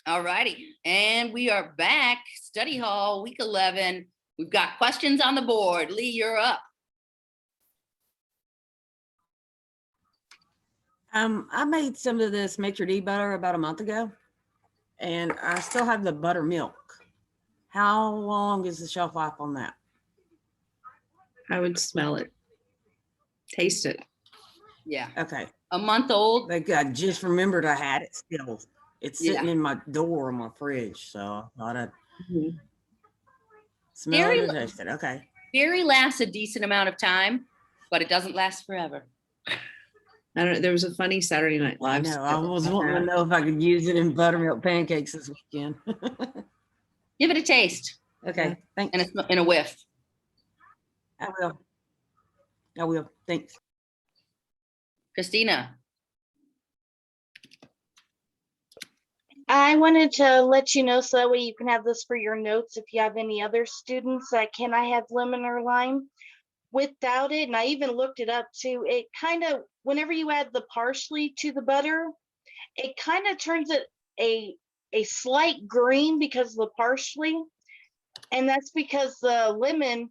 All righty. And we are back. Study hall, week 11. We've got questions on the board. Lee, you're up. I made some of this maitre d' butter about a month ago, and I still have the buttermilk. How long is the shelf life on that? I would smell it, taste it. Yeah. Okay. A month old. Like, I just remembered I had it still. It's sitting in my door on my fridge, so I thought I'd smell it and taste it. Okay. Dairy lasts a decent amount of time, but it doesn't last forever. I don't know. There was a funny Saturday Night Live. No, I was wanting to know if I could use it in buttermilk pancakes this weekend. Give it a taste. Okay, thanks. And in a whiff. I will. Thanks. Christina. I wanted to let you know so that way you can have this for your notes if you have any other students that can I have lemon or lime. Without it, and I even looked it up too, it kind of, whenever you add the parsley to the butter, it kind of turns it a slight green because of the parsley. And that's because the lemon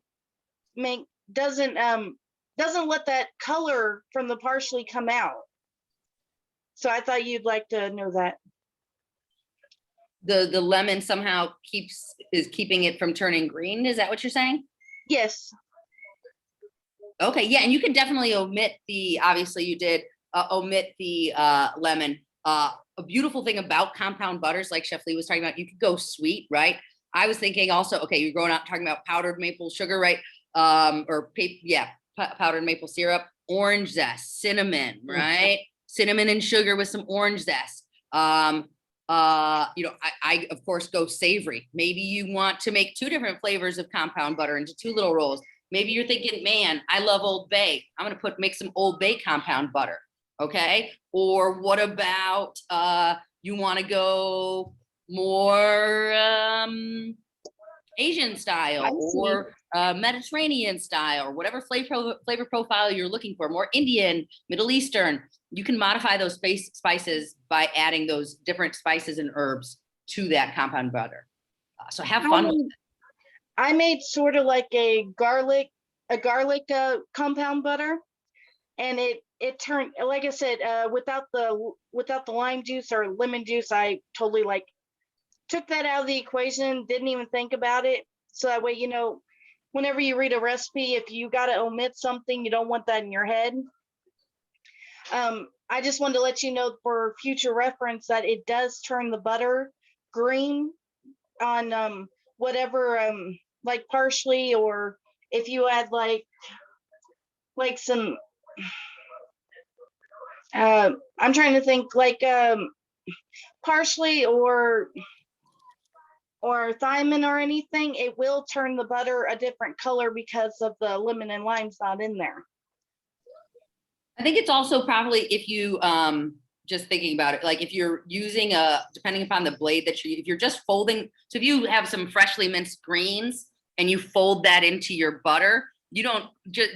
doesn't let that color from the parsley come out. So I thought you'd like to know that. The lemon somehow is keeping it from turning green. Is that what you're saying? Yes. Okay, yeah, and you can definitely omit obviously you did omit the lemon. A beautiful thing about compound butters, like Chef Lee was talking about, you could go sweet, right? I was thinking also, okay, you're going out talking about powdered maple sugar, right? Powdered maple syrup, orange zest, cinnamon, right? Cinnamon and sugar with some orange zest. I of course go savory. Maybe you want to make 2 different flavors of compound butter into 2 little rolls. Maybe you're thinking, man, I love Old Bay. I'm going to make some Old Bay compound butter. Okay. Or what about, you want to go more Asian style or Mediterranean style, or whatever flavor profile you're looking for, more Indian, Middle Eastern. You can modify those spices by adding those different spices and herbs to that compound butter. So have fun with it. I made sort of like a garlic compound butter, and it turned, like I said, without the lime juice or lemon juice, I totally took that out of the equation, didn't even think about it. So that way, whenever you read a recipe, if you got to omit something, you don't want that in your head. I just wanted to let you know for future reference that it does turn the butter green on whatever like parsley, or if you add like some I'm trying to think, like parsley or thyme or anything, it will turn the butter a different color because of the lemon and lime's not in there. I think it's also probably, if you just thinking about it, like if you're using depending upon the blade that if you're just folding, so if you have some freshly minced greens and you fold that into your butter, you don't just,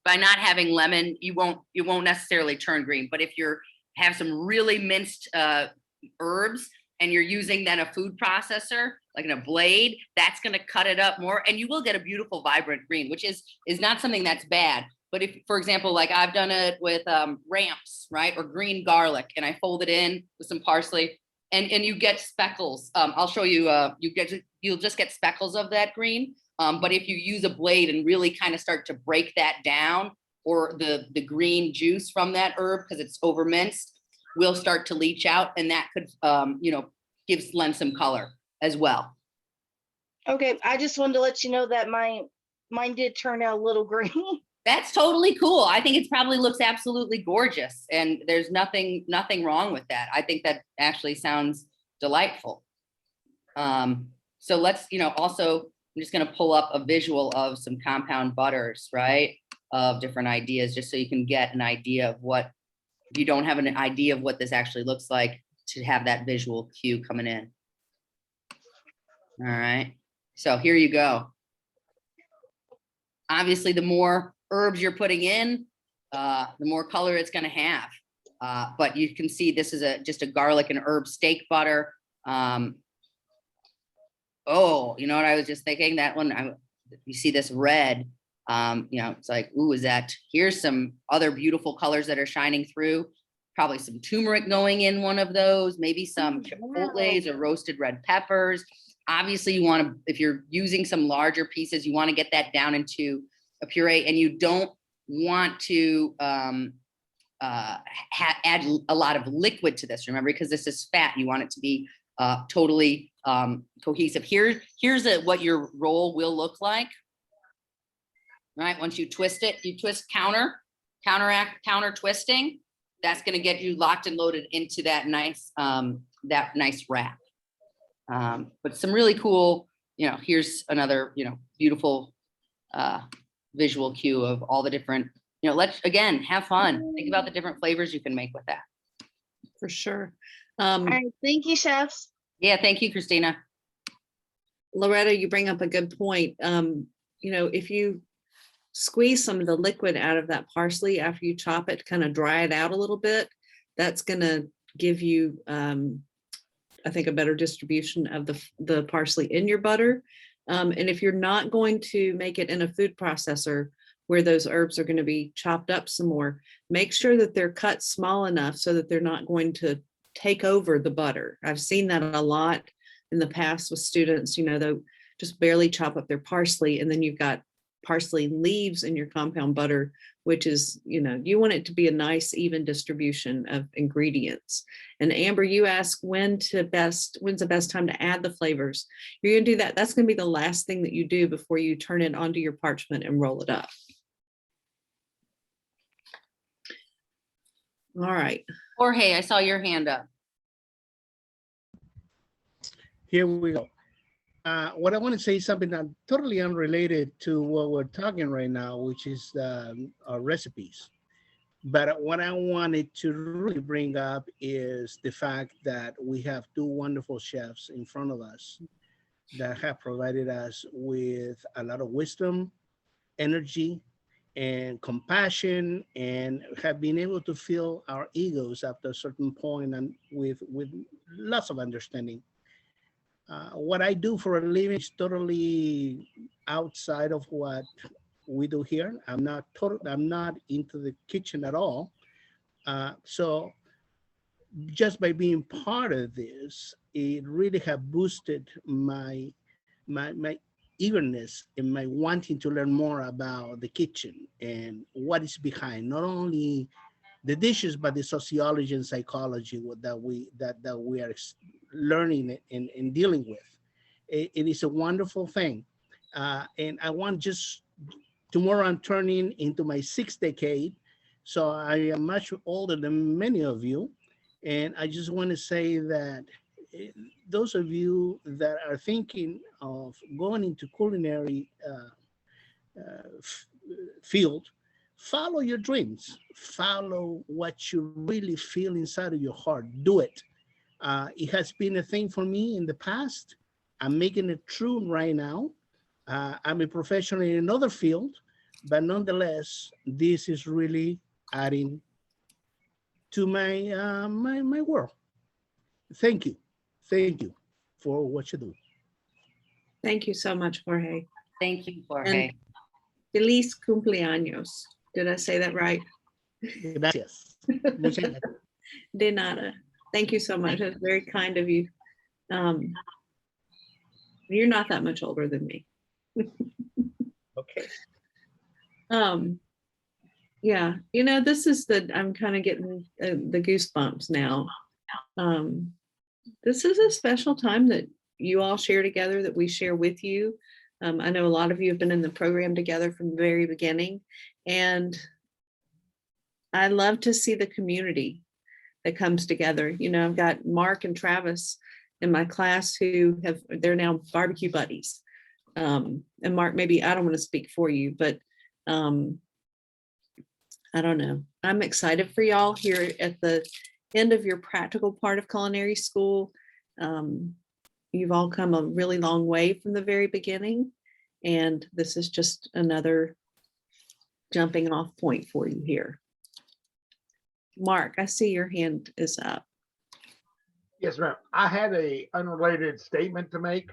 by not having lemon, you won't necessarily turn green. But if you have some really minced herbs and you're using then a food processor, like in a blade, that's going to cut it up more, and you will get a beautiful, vibrant green, which is not something that's bad. But if, for example, like I've done it with ramps, right, or green garlic, and I fold it in with some parsley, and you get speckles. I'll show you. You'll just get speckles of that green. But if you use a blade and really kind of start to break that down, or the green juice from that herb, because it's over minced, will start to leach out, and that could lend some color as well. Okay, I just wanted to let you know that mine did turn out a little green. That's totally cool. I think it probably looks absolutely gorgeous, and there's nothing wrong with that. I think that actually sounds delightful. So let's, also, I'm just going to pull up a visual of some compound butters, right, of different ideas, just so you can get an idea of what, if you don't have an idea of what this actually looks like, to have that visual cue coming in. All right, so here you go. Obviously, the more herbs you're putting in, the more color it's going to have. But you can see this is just a garlic and herb steak butter. Oh, you know what I was just thinking? That one, you see this red, you know, it's like, ooh, here's some other beautiful colors that are shining through. Probably some turmeric going in one of those, maybe some chipotles or roasted red peppers. Obviously, you want to, if you're using some larger pieces, you want to get that down into a puree, and you don't want to add a lot of liquid to this. Remember, because this is fat, you want it to be totally cohesive. Here's what your roll will look like. All right, once you twist it, you twist counter twisting. That's going to get you locked and loaded into that nice wrap. But some really cool, you know, here's another, you know, beautiful visual cue of all the different, you know, let's again have fun. Think about the different flavors you can make with that. For sure. All right, thank you, chefs. Yeah, thank you, Christina. Loretta, you bring up a good point. You know, if you squeeze some of the liquid out of that parsley after you chop it, kind of dry it out a little bit, that's going to give you, I think, a better distribution of the parsley in your butter. And if you're not going to make it in a food processor where those herbs are going to be chopped up some more, make sure that they're cut small enough so that they're not going to take over the butter. I've seen that a lot in the past with students. You know, they'll just barely chop up their parsley, and then you've got parsley leaves in your compound butter, which is, you know, you want it to be a nice even distribution of ingredients. And Amber, you ask when's the best time to add the flavors. You're going to do that. That's going to be the last thing that you do before you turn it onto your parchment and roll it up. All right. Jorge, I saw your hand up. Here we go. What I want to say is something that's totally unrelated to what we're talking right now, which is recipes. But what I wanted to really bring up is the fact that we have two wonderful chefs in front of us that have provided us with a lot of wisdom, energy, and compassion, and have been able to fill our egos up to a certain point and with lots of understanding. What I do for a living is totally outside of what we do here. I'm not into the kitchen at all. So just by being part of this, it really have boosted my eagerness and my wanting to learn more about the kitchen and what is behind not only the dishes, but the sociology and psychology that we are learning and dealing with. It is a wonderful thing. And I want just, tomorrow I'm turning into my 6th decade. So I am much older than many of you. And I just want to say that those of you that are thinking of going into culinary field, follow your dreams, follow what you really feel inside of your heart, do it. It has been a thing for me in the past. I'm making it true right now. I'm a professional in another field, but nonetheless, this is really adding to my my world. Thank you for what you do. Thank you so much, Jorge. Thank you, Jorge. And feliz cumpleaños. Did I say that right? Gracias. Muchas gracias. De nada. Thank you so much. That's very kind of you. You're not that much older than me. Okay. Yeah, you know, I'm kind of getting the goosebumps now. This is a special time that you all share together, that we share with you. I know a lot of you have been in the program together from the very beginning, and I love to see the community that comes together. You know, I've got Mark and Travis in my class they're now barbecue buddies. And Mark, maybe I don't want to speak for you, but I don't know. I'm excited for y'all here at the end of your practical part of culinary school. You've all come a really long way from the very beginning, and this is just another jumping off point for you here. Mark, I see your hand is up. Yes, ma'am. I had a unrelated statement to make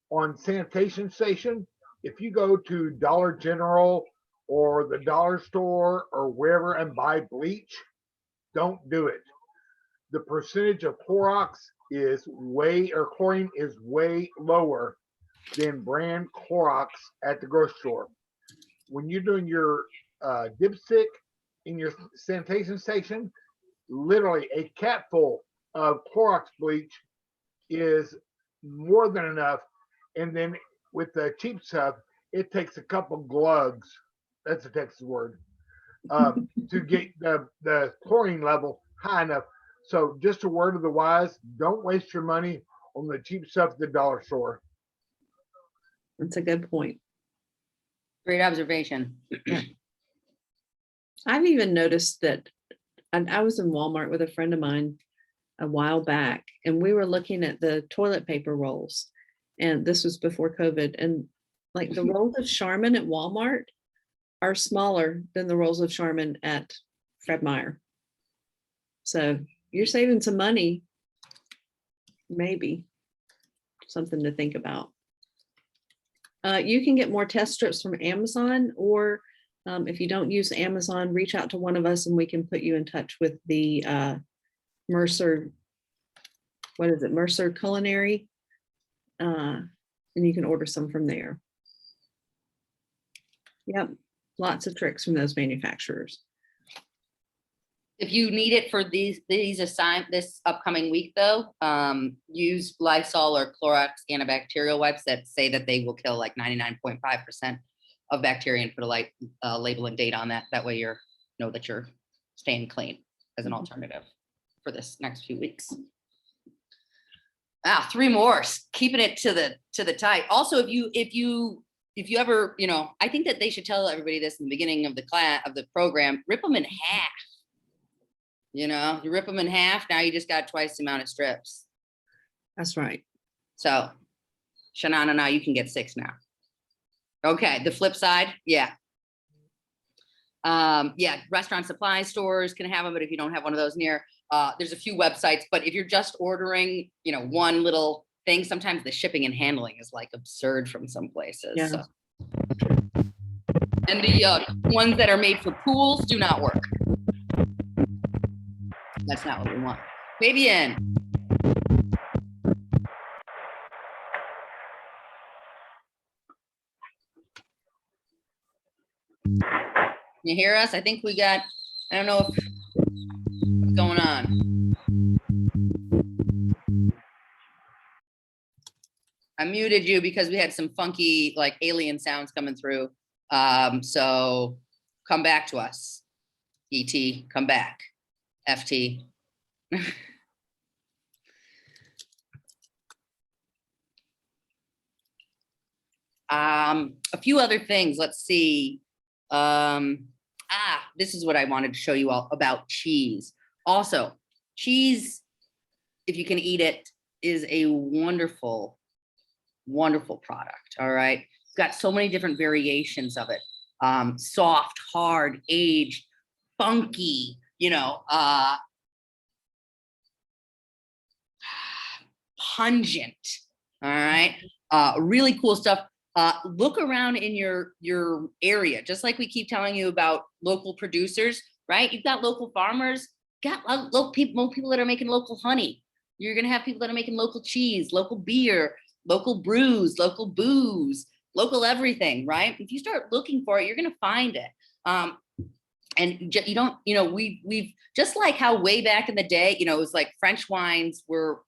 on sanitation station. If you go to Dollar General or the dollar store or wherever and buy bleach, don't do it. The percentage of Clorox is way, or chlorine is way lower than brand Clorox at the grocery store. When you're doing your dipstick in your sanitation station, literally a capful of Clorox bleach is more than enough. And then with the cheap stuff, it takes a couple glugs. That's a Texas word to get the chlorine level high enough. So just a word of the wise: don't waste your money on the cheap stuff at the dollar store. That's a good point. Great observation. I've even noticed that I was in Walmart with a friend of mine a while back, and we were looking at the toilet paper rolls. And this was before COVID. And like the rolls of Charmin at Walmart are smaller than the rolls of Charmin at Fred Meyer. So you're saving some money, maybe something to think about. You can get more test strips from Amazon, or if you don't use Amazon, reach out to one of us and we can put you in touch with the Mercer, what is it, Mercer Culinary, and you can order some from there. Yep, lots of tricks from those manufacturers. If you need it for this upcoming week though, use Lysol or Clorox antibacterial wipes that say that they will kill like 99.5% of bacteria, and put a labeling date on that. That way you know that you're staying clean as an alternative for this next few weeks. 3 more, keeping it to the tight. Also, if you ever, I think that they should tell everybody this in the beginning of the program, rip them in half. You rip them in half. Now you just got twice the amount of strips. That's right. So, Shanana, now you can get 6 now. Okay, the flip side, yeah. Restaurant supply stores can have them, but if you don't have one of those near, there's a few websites. But if you're just ordering, one little thing, sometimes the shipping and handling is like absurd from some places. Yeah. So. And the ones that are made for pools do not work. That's not what we want. Fabian. You hear us? I think we got, I don't know what's going on. I muted you because we had some funky like alien sounds coming through. So come back to us. ET, come back. FT. A few other things. Let's see. This is what I wanted to show you all about cheese. Also, cheese, if you can eat it, is a wonderful, wonderful product. All right. It's got so many different variations of it. Soft, hard, aged, funky, pungent. All right. Really cool stuff. Look around in your area, just like we keep telling you about local producers, right? You've got local farmers, got local people that are making local honey. You're going to have people that are making local cheese, local beer, local brews, local booze, local everything, right? If you start looking for it, you're going to find it. And you don't, we've just like how way back in the day, it was like French wines were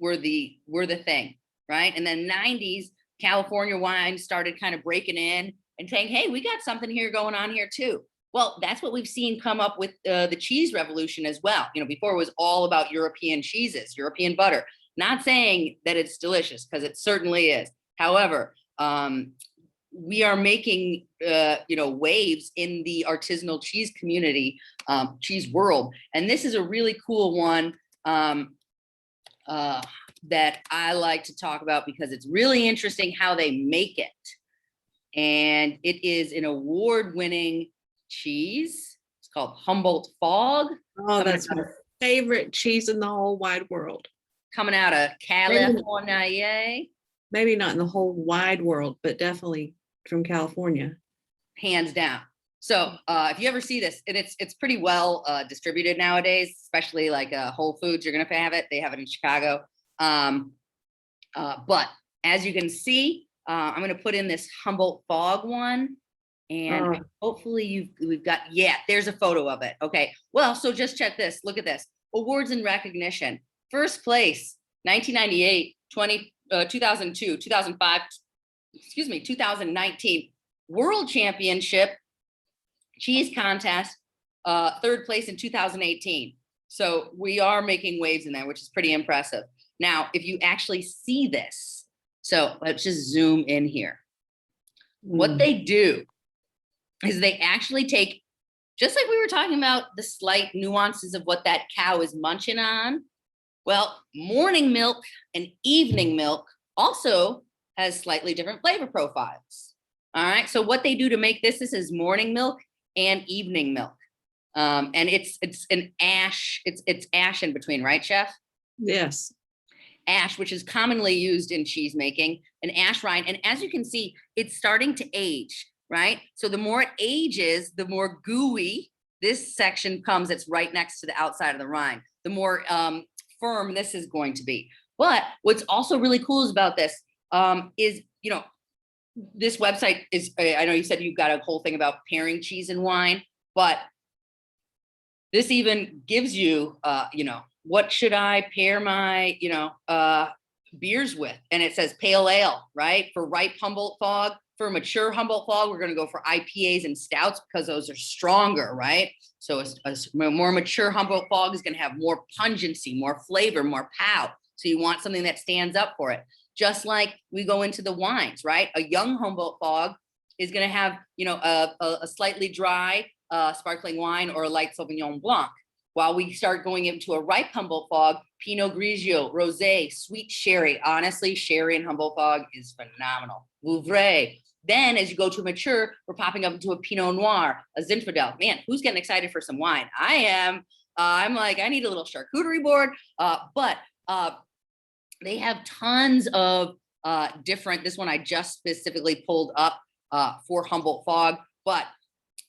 the thing, right? And then 90s, California wine started kind of breaking in and saying, hey, we got something here going on here too. Well, that's what we've seen come up with the cheese revolution as well. Before it was all about European cheeses, European butter. Not saying that it's delicious, because it certainly is. However, we are making waves in the artisanal cheese community, cheese world. And this is a really cool one that I like to talk about because it's really interesting how they make it. And it is an award-winning cheese. It's called Humboldt Fog. Oh, that's my favorite cheese in the whole wide world. coming out of California, Maybe not in the whole wide world, but definitely from California. hands down. So if you ever see this, and it's pretty well distributed nowadays, especially like Whole Foods, you're gonna have it. They have it in Chicago. But as you can see, I'm gonna put in this Humboldt Fog one, and hopefully we've got, yeah, there's a photo of it. Okay, well, so just check this. Look at this. Awards and recognition. First place, 1998, 2002, 2005, 2019 World Championship Cheese Contest, third place in 2018. So we are making waves in there, which is pretty impressive. Now, if you actually see this, so let's just zoom in here. What they do is they actually take, just like we were talking about the slight nuances of what that cow is munching on. Well, morning milk and evening milk also has slightly different flavor profiles. All right, so what they do to make this is morning milk and evening milk. And it's an ash, it's ash in between, right, Chef? Yes. Ash, which is commonly used in cheese making, an ash rind. And as you can see, it's starting to age, right? So the more it ages, the more gooey this section comes. It's right next to the outside of the rind. The more firm this is going to be. But what's also really cool is about this is, you know, this website is, I know you said you've got a whole thing about pairing cheese and wine, but this even gives you, you know, what should I pair my, you know, beers with? And it says pale ale, right? For ripe Humboldt Fog. For mature Humboldt Fog, we're going to go for IPAs and stouts because those are stronger, right? So a more mature Humboldt Fog is going to have more pungency, more flavor, more pow. So you want something that stands up for it. Just like we go into the wines, right? A young Humboldt Fog is going to have, you know, a slightly dry sparkling wine or a light Sauvignon Blanc. While we start going into a ripe Humboldt Fog, Pinot Grigio, Rosé, sweet sherry. Honestly, sherry and Humboldt Fog is phenomenal. Vouvray. Then as you go to mature, we're popping up into a Pinot Noir, a Zinfandel. Man, who's getting excited for some wine? I am. I'm like, I need a little charcuterie board. But they have tons of different, this one I just specifically pulled up for Humboldt Fog. But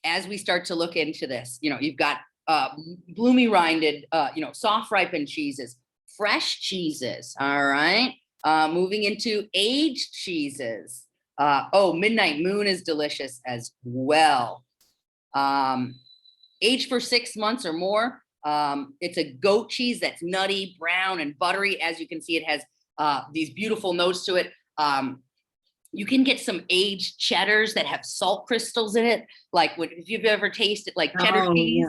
as we start to look into this, you know, you've got bloomy rinded, you know, soft ripened cheeses, fresh cheeses. All right. Moving into aged cheeses. Oh, Midnight Moon is delicious as well. Aged for 6 months or more. It's a goat cheese that's nutty, brown, and buttery. As you can see, it has these beautiful notes to it. You can get some aged cheddars that have salt crystals in it. Like if you've ever tasted like cheddar cheese.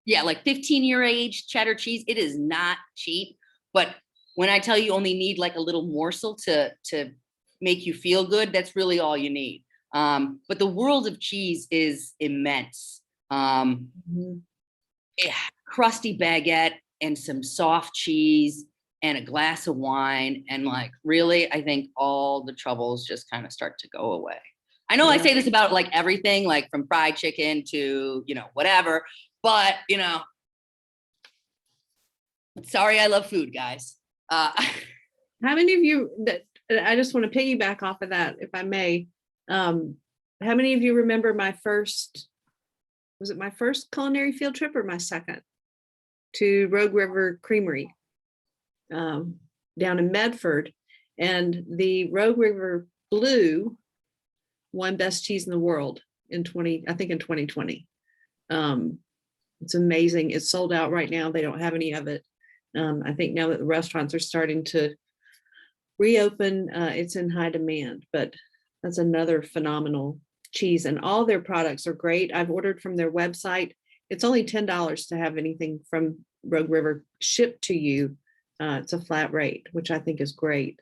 Yeah, like 15-year aged cheddar cheese. It is not cheap. But when I tell you only need like a little morsel to make you feel good, that's really all you need. But the world of cheese is immense. Crusty baguette and some soft cheese and a glass of wine. And like, really, I think all the troubles just kind of start to go away. I know I say this about like everything, like from fried chicken to, you know, whatever, but you know, sorry, I love food, guys. How many of you that I just want to piggyback off of that, if I may? How many of you remember my first, was it my first culinary field trip or my second, to Rogue River Creamery down in Medford? And the Rogue River Blue won best cheese in the world in 2020. It's amazing. It's sold out right now. They don't have any of it. I think now that the restaurants are starting to reopen, it's in high demand, but that's another phenomenal cheese, and all their products are great. I've ordered from their website. It's only $10 to have anything from Rogue River shipped to you. It's a flat rate, which I think is great.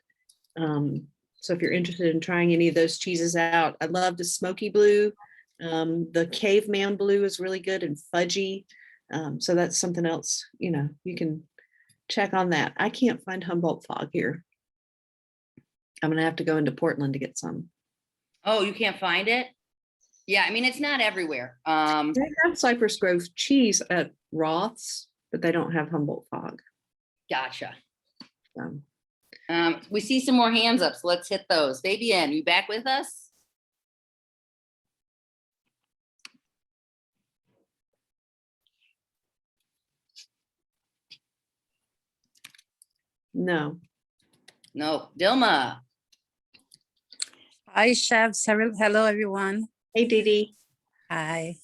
So if you're interested in trying any of those cheeses out, I love the Smoky Blue. The Caveman Blue is really good and fudgy. So that's something else, you know, you can check on that. I can't find Humboldt Fog here. I'm gonna have to go into Portland to get some. Oh, you can't find it? Yeah, I mean, it's not everywhere. They have Cypress Grove cheese at Roth's, but they don't have Humboldt Fog. Gotcha. So, We see some more hands up, so let's hit those. Fabienne, you back with us? no. No. Dilma? Hi, Chef. Hello, everyone. Hey, Dee Dee. Hi.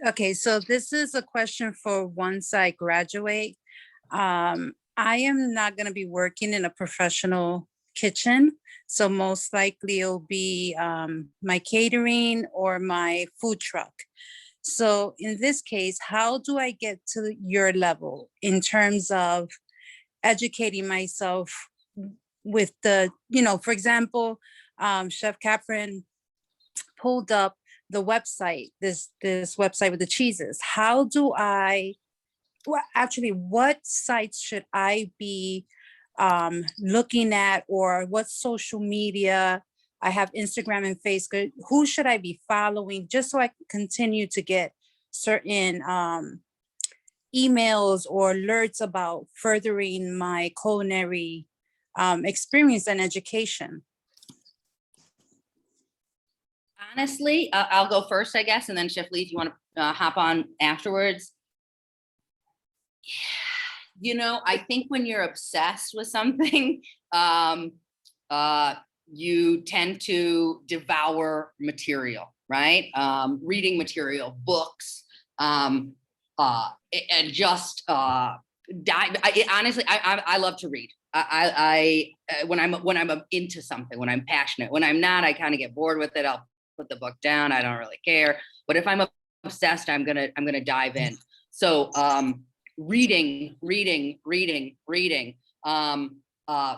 Okay, so this is a question for once I graduate. I am not going to be working in a professional kitchen, so most likely it'll be my catering or my food truck. So in this case, how do I get to your level in terms of educating myself with the, for example, Chef Catherine pulled up the website, this website with the cheeses. How do I, well, actually, what sites should I be looking at, or what social media? I have Instagram and Facebook. Who should I be following just so I can continue to get certain emails or alerts about furthering my culinary experience and education? Honestly, I'll go first, I guess, and then Chef Lee, if you want to hop on afterwards. I think when you're obsessed with something, you tend to devour material, right? Reading material, books, and just dive. Honestly, I love to read. When I'm into something, when I'm passionate. When I'm not, I kind of get bored with it. I'll put the book down. I don't really care. But if I'm obsessed, I'm gonna dive in. So reading.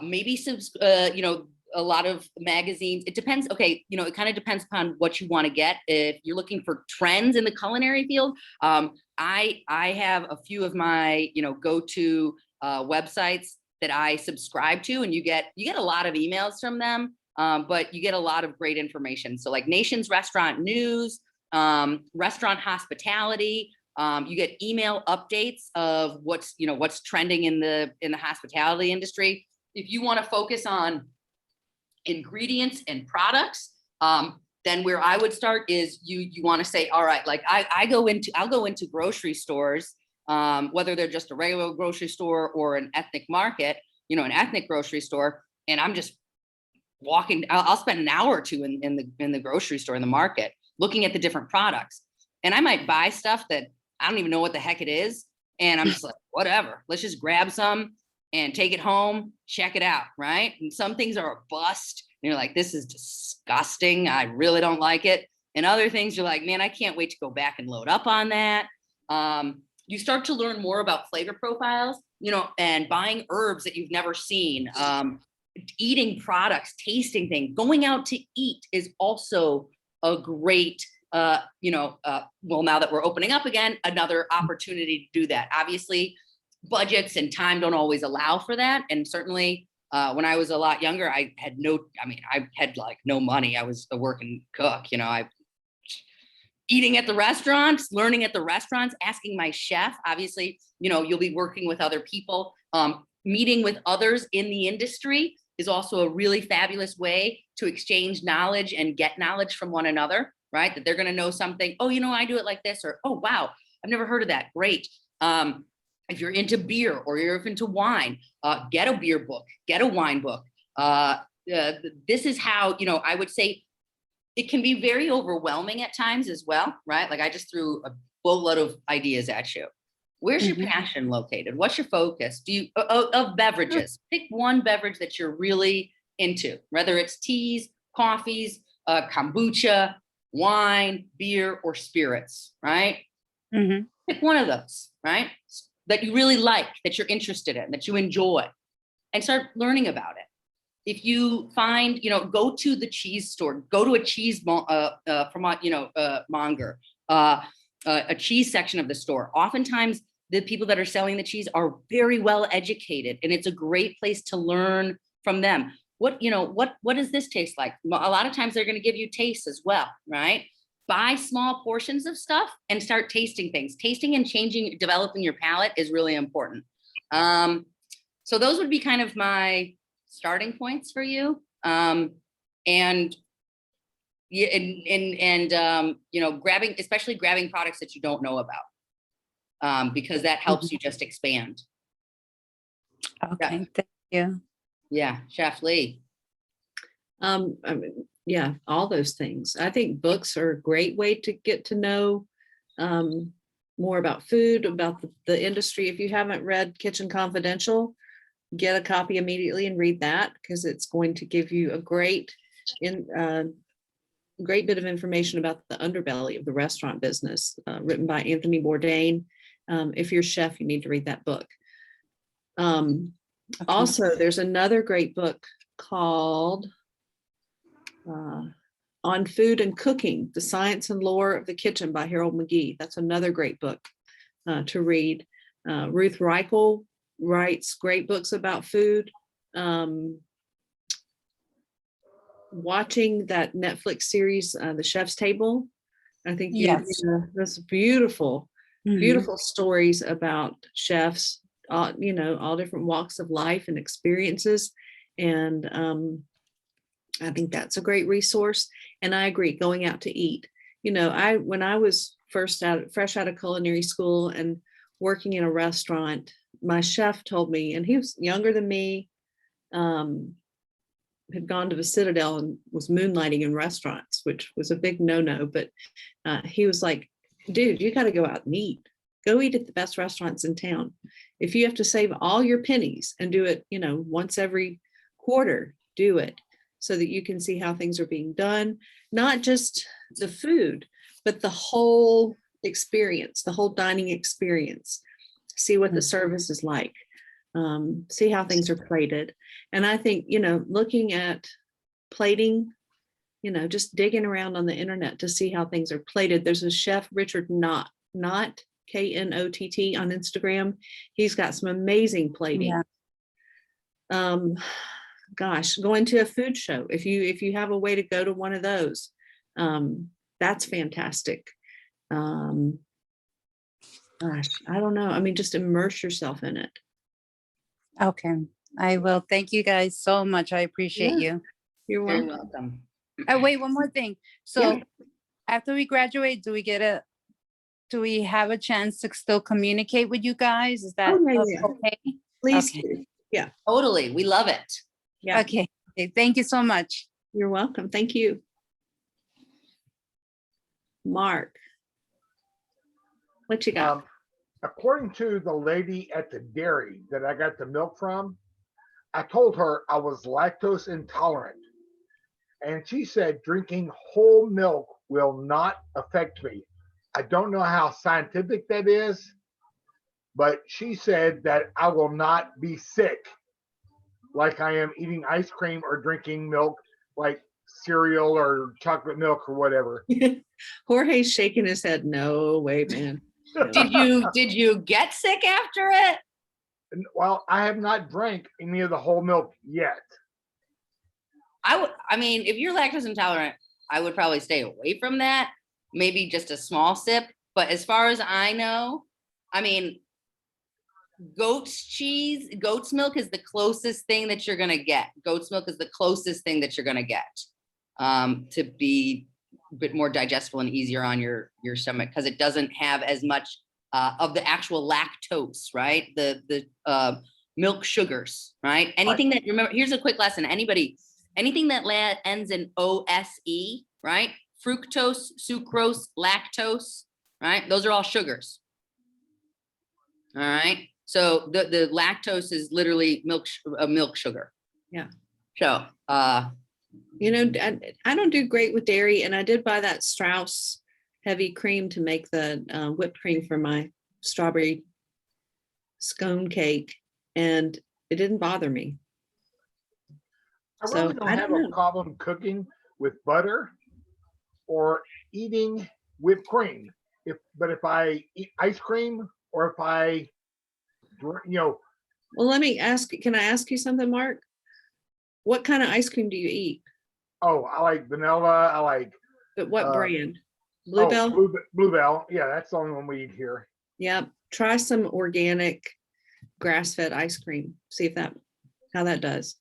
Maybe some, a lot of magazines. It depends. Okay, it kind of depends upon what you want to get. If you're looking for trends in the culinary field, I have a few of my go-to websites that I subscribe to, and you get a lot of emails from them, but you get a lot of great information. So like Nation's Restaurant News, Restaurant Hospitality. You get email updates of what's trending in the hospitality industry. If you want to focus on ingredients and products, then where I would start is you want to say, all right, like I'll go into grocery stores, whether they're just a regular grocery store or an ethnic market, an ethnic grocery store, and I'm just walking. I'll spend an hour or two in the grocery store, in the market, looking at the different products, and I might buy stuff that I don't even know what the heck it is, and I'm just like, whatever, let's just grab some and take it home, check it out, right? And some things are a bust. You're like, this is disgusting. I really don't like it. And other things you're like, man, I can't wait to go back and load up on that. You start to learn more about flavor profiles, and buying herbs that you've never seen, eating products, tasting things. Going out to eat is also a great, well, now that we're opening up again, another opportunity to do that. Obviously, budgets and time don't always allow for that. And certainly when I was a lot younger, I had like no money. I was a working cook, eating at the restaurants, learning at the restaurants, asking my chef. Obviously, you'll be working with other people. Meeting with others in the industry is also a really fabulous way to exchange knowledge and get knowledge from one another, right? That they're going to know something. Oh, I do it like this, or, oh, wow, I've never heard of that. Great. If you're into beer or you're into wine, get a beer book, get a wine book. This is how, I would say it can be very overwhelming at times as well, right? Like I just threw a boatload of ideas at you. Where's your passion located? What's your focus? Do you of beverages? Pick one beverage that you're really into, whether it's teas, coffees, kombucha, wine, beer, or spirits, right? Mm-hmm. Pick one of those, right? That you really like, that you're interested in, that you enjoy, and start learning about it. If you find, go to the cheese store, go to a cheese monger, a cheese section of the store. Oftentimes, the people that are selling the cheese are very well educated, and it's a great place to learn from them. What does this taste like? A lot of times they're going to give you tastes as well, right? Buy small portions of stuff and start tasting things. Tasting and changing, developing your palate is really important. So those would be kind of my starting points for you. And yeah, you know, especially grabbing products that you don't know about, because that helps you just expand. Okay, thank you. Yeah, Chef Lee. I mean, yeah, all those things. I think books are a great way to get to know more about food, about the industry. If you haven't read Kitchen Confidential, get a copy immediately and read that, because it's going to give you a great bit of information about the underbelly of the restaurant business, written by Anthony Bourdain. If you're a chef, you need to read that book. Also, there's another great book called On Food and Cooking, The Science and Lore of the Kitchen by Harold McGee. That's another great book to read. Ruth Reichel writes great books about food. Watching that Netflix series, The Chef's Table, I think Yes. that's beautiful, Mhm. beautiful stories about chefs, you know, all different walks of life and experiences. And I think that's a great resource. And I agree, going out to eat. You know, when I was fresh out of culinary school and working in a restaurant, my chef told me, and he was younger than me, had gone to the Citadel and was moonlighting in restaurants, which was a big no-no. But he was like, dude, you got to go out and eat. Go eat at the best restaurants in town. If you have to save all your pennies and do it, you know, once every quarter, do it, so that you can see how things are being done. Not just the food, but the whole experience, the whole dining experience. See what the service is like. See how things are plated. And I think, you know, looking at plating, you know, just digging around on the internet to see how things are plated. There's a chef, Richard Knott, Knott on Instagram. He's got some amazing plating. Yeah. Gosh, going to a food show, if you have a way to go to one of those, that's fantastic. Gosh, I don't know. I mean, just immerse yourself in it. Okay, I will. Thank you guys so much. I appreciate you. You're Very welcome. welcome. Oh, wait, one more thing. So after we graduate, do we have a chance to still communicate with you guys? Is that yeah. okay? Please Okay. do. Yeah. Totally. We love it. Yeah. Okay. Thank you so much. You're welcome. Thank you. Mark, what you got? According to the lady at the dairy that I got the milk from, I told her I was lactose intolerant. And she said drinking whole milk will not affect me. I don't know how scientific that is, but she said that I will not be sick like I am eating ice cream or drinking milk like cereal or chocolate milk or whatever. Jorge's shaking his head. No way, man. Did you get sick after it? Well, I have not drank any of the whole milk yet. I mean, if you're lactose intolerant, I would probably stay away from that. Maybe just a small sip. But as far as I know, I mean, goat's milk is the closest thing that you're gonna get. Goat's milk is the closest thing that you're gonna get to be a bit more digestible and easier on your stomach, because it doesn't have as much of the actual lactose, right? The milk sugars, right? Anything that, remember, here's a quick lesson. Anything that ends in OSE, right? Fructose, sucrose, lactose, right? Those are all sugars. All right. So the lactose is literally milk sugar. Yeah. So, you know, I don't do great with dairy, and I did buy that Strauss heavy cream to make the whipped cream for my strawberry scone cake, and it didn't bother me. I So, really don't I have don't a know. problem cooking with butter or eating whipped cream. But if I eat ice cream or if I, you know, Well, let me ask, can I ask you something, Mark? What kind of ice cream do you eat? oh, I like vanilla. I like But what Uh, brand? Bluebell? Bluebell. Yeah, that's the only one we eat here. Yep. Try some organic grass-fed ice cream. See if how that does.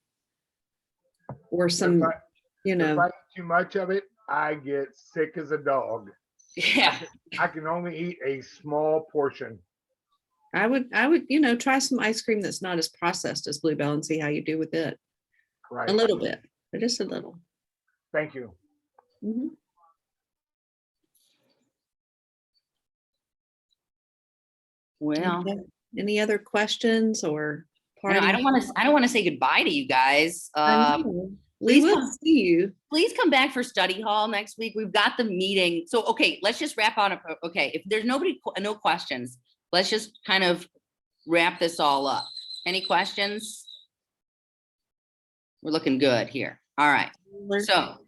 Or If some, I- you If know, I eat too much of it, I get sick as a dog. Yeah. I can only eat a small portion. I would, try some ice cream that's not as processed as Bluebell and see how you do with it. Right. A little bit, but just a little. Thank you. Mhm. Well, Any other questions or? I don't want to say goodbye to you guys. I know. We please will come- see you. Please come back for study hall next week. We've got the meeting. So, okay, let's just wrap on. Okay, if there's no questions, let's just kind of wrap this all up. Any questions? We're looking good here. All right. So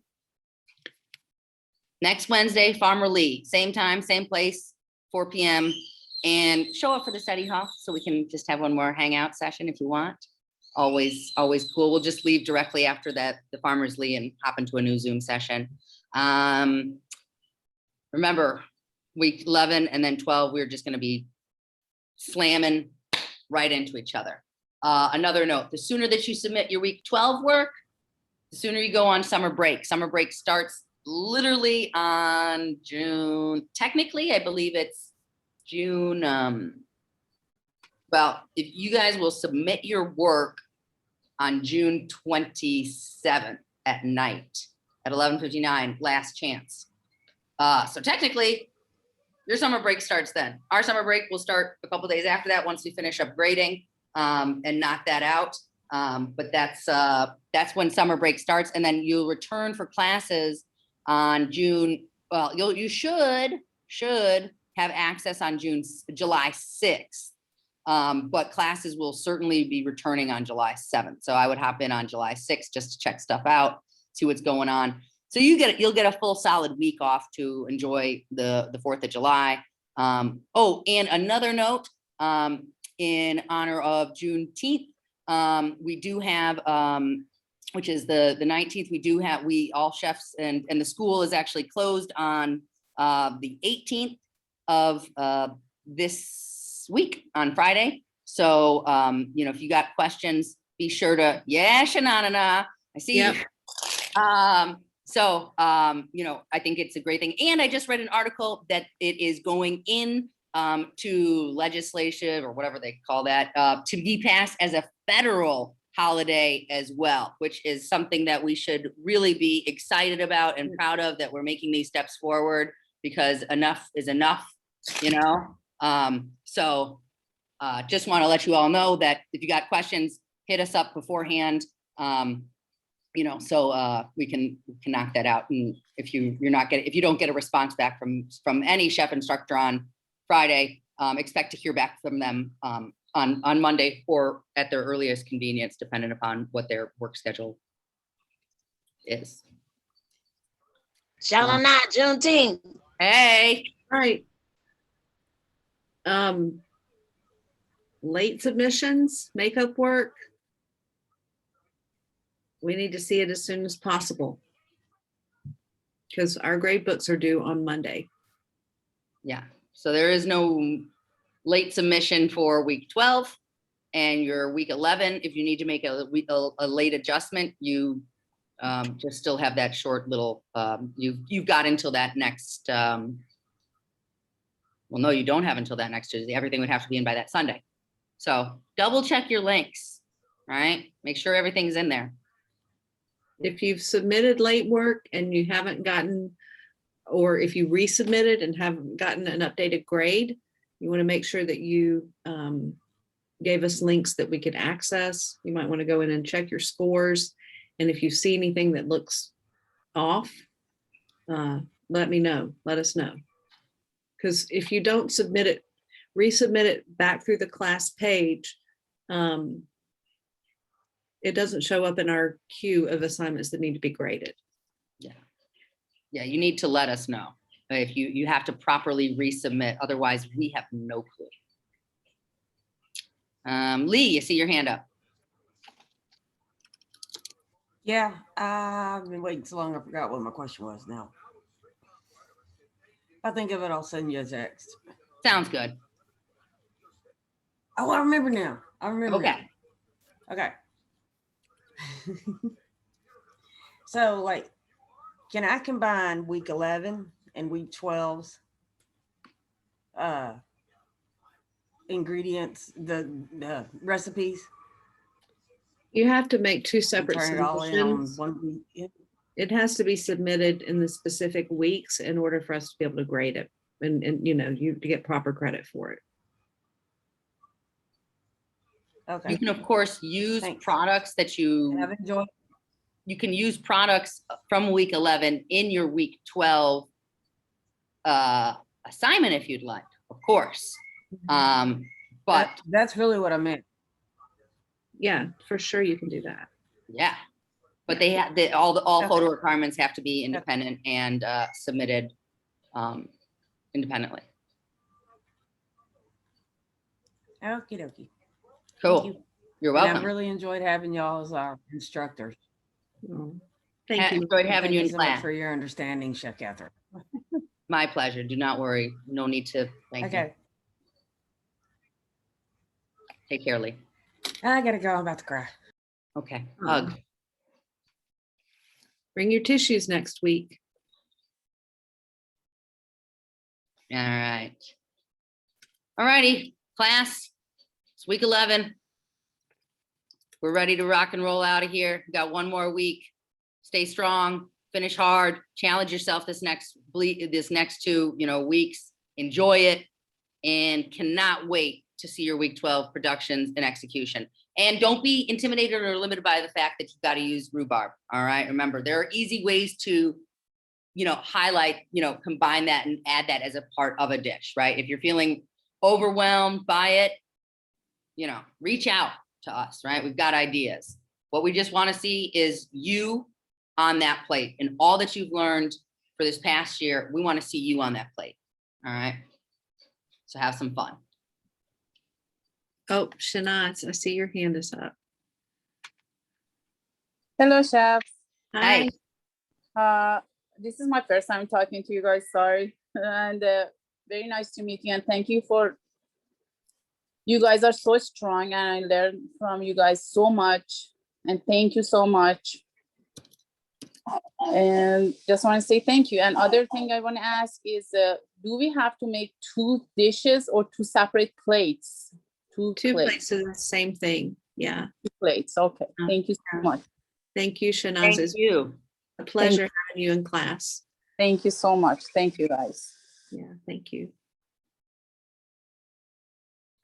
next Wednesday, Farmer Lee, same time, same place, 4 p.m. And show up for the study hall so we can just have one more hangout session if you want. Always cool. We'll just leave directly after that, the Farmers Lee, and hop into a new Zoom session. Remember, week 11 and then 12, we're just going to be slamming right into each other. Another note, the sooner that you submit your week 12 work, the sooner you go on summer break. Summer break starts literally on June. Technically, I believe it's June. Well, if you guys will submit your work on June 27th at night at 11:59, last chance. So technically, your summer break starts then. Our summer break will start a couple days after that once we finish up grading and knock that out. But that's when summer break starts, and then you'll return for classes on June. Well, you should have access on July 6th. But classes will certainly be returning on July 7th. So I would hop in on July 6th just to check stuff out, see what's going on. So you'll get a full solid week off to enjoy the 4th of July. Oh, and another note, in honor of Juneteenth, we do have, which is the 19th, we all chefs and the school is actually closed on the 18th of this week on Friday. So, if you got questions, be sure to, Shanana, I see Yep. you. I think it's a great thing. And I just read an article that it is going in to legislative or whatever they call that, to be passed as a federal holiday as well, which is something that we should really be excited about and proud of, that we're making these steps forward, because enough is enough, just want to let you all know that if you got questions, hit us up beforehand, so we can knock that out. And if you don't get a response back from any chef instructor on Friday, expect to hear back from them on Monday or at their earliest convenience, depending upon what their work schedule is. Shout out Juneteenth. Hey. Right. Late submissions, makeup work. We need to see it as soon as possible, because our grade books are due on Monday. Yeah, so there is no late submission for week 12 and your week 11. If you need to make a late adjustment, you just still have that short little, you've got until that next, well, no, you don't have until that next Tuesday. Everything would have to be in by that Sunday. So double check your links, right? Make sure everything's in there. If you've submitted late work and you haven't gotten, or if you resubmitted and haven't gotten an updated grade, you want to make sure that you gave us links that we could access. You might want to go in and check your scores. And if you see anything that looks off, let me know, let us know. Because if you don't submit it, resubmit it back through the class page, it doesn't show up in our queue of assignments that need to be graded. Yeah, you need to let us know if you have to properly resubmit. Otherwise, we have no clue. Lee, you see your hand up. Yeah, I've been waiting so long, I forgot what my question was now. If I think of it, I'll send you a text. Sounds good. Oh, I remember now. I remember. now. Okay. Okay. So like, can I combine week 11 and week 12's ingredients, the recipes, You have to make two and separate turn it all in on submissions. one week? It has to be submitted in the specific weeks in order for us to be able to grade it and you know, you to get proper credit for it. You Okay. can, of course, use Thanks. products that And I've enjoyed. you can use products from week 11 in your week 12 assignment if you'd like, of course. But That's really what I meant. Yeah, for sure you can do that. yeah, but they have all Okay. photo requirements have to be independent and submitted independently. Okie dokie. Cool. you. You're And welcome. I've really enjoyed having y'all as our instructors. Oh, thank you. Enjoyed having Thank you in so much class. for your understanding, Chef Catherine. My pleasure. Do not worry. No need to thank you. Okay, Take care, Lee. I gotta go. I'm about to cry. Okay. Oh. Hug. Bring your tissues next week. All right. All righty, class. It's week 11. We're ready to rock and roll out of here. Got one more week. Stay strong, finish hard, challenge yourself this next 2 weeks. Enjoy it, and cannot wait to see your week 12 productions and execution. And don't be intimidated or limited by the fact that you've got to use rhubarb. All right. Remember, there are easy ways to, highlight, combine that and add that as a part of a dish, right? If you're feeling overwhelmed by it, reach out to us, right? We've got ideas. What we just want to see is you on that plate, and all that you've learned for this past year. We want to see you on that plate. All right. So have some fun. Oh, Shanaz, I see your hand is up. Hello, chef. Hi. This is my first time talking to you guys. Sorry, and very nice to meet you. And thank you for. You guys are so strong, and I learned from you guys so much. And thank you so much. And just want to say thank you. And other thing I want to ask is, do we have to make 2 dishes or 2 separate plates? Two plates are the same thing. Yeah. 2 plates. Okay. Thank you so much. Thank you, Shanaz. Thank It's you. a pleasure having you in class. Thank you so much. Thank you, guys. Yeah, thank you.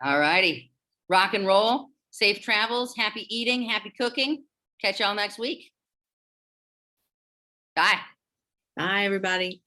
All righty. Rock and roll. Safe travels. Happy eating. Happy cooking. Catch y'all next week. Bye. Bye, everybody.